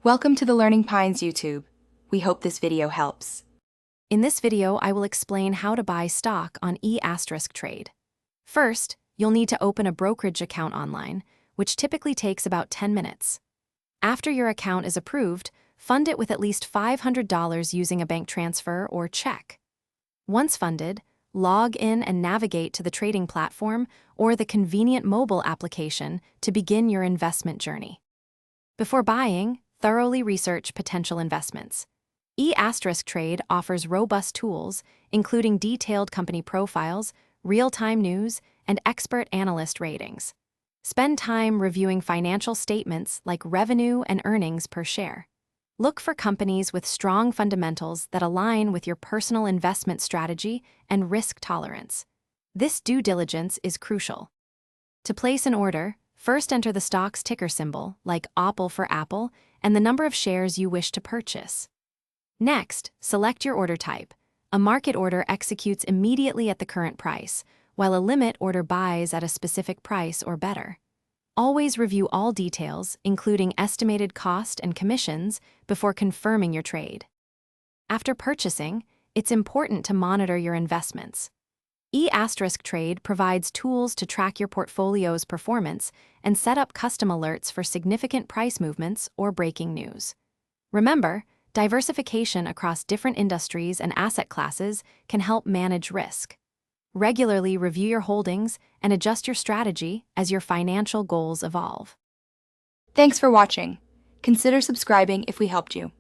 Welcome to the Learning Pines YouTube. We hope this video helps. In this video, I will explain how to buy stock on Etrade. First, you'll need to open a brokerage account online, which typically takes about 10 minutes. After your account is approved, fund it with at least $500 using a bank transfer or check. Once funded, log in and navigate to the trading platform or the convenient mobile application to begin your investment journey. Before buying, thoroughly research potential investments. Etrade offers robust tools, including detailed company profiles, real-time news, and expert analyst ratings. Spend time reviewing financial statements like revenue and earnings per share. Look for companies with strong fundamentals that align with your personal investment strategy and risk tolerance. This due diligence is crucial. To place an order, first enter the stock's ticker symbol, like OPL for Apple, and the number of shares you wish to purchase. Next, select your order type. A market order executes immediately at the current price, while a limit order buys at a specific price or better. Always review all details, including estimated cost and commissions, before confirming your trade. After purchasing, it's important to monitor your investments. Etrade provides tools to track your portfolio's performance and set up custom alerts for significant price movements or breaking news. Remember, diversification across different industries and asset classes can help manage risk. Regularly review your holdings and adjust your strategy as your financial goals evolve. Thanks for watching. Consider subscribing if we helped you.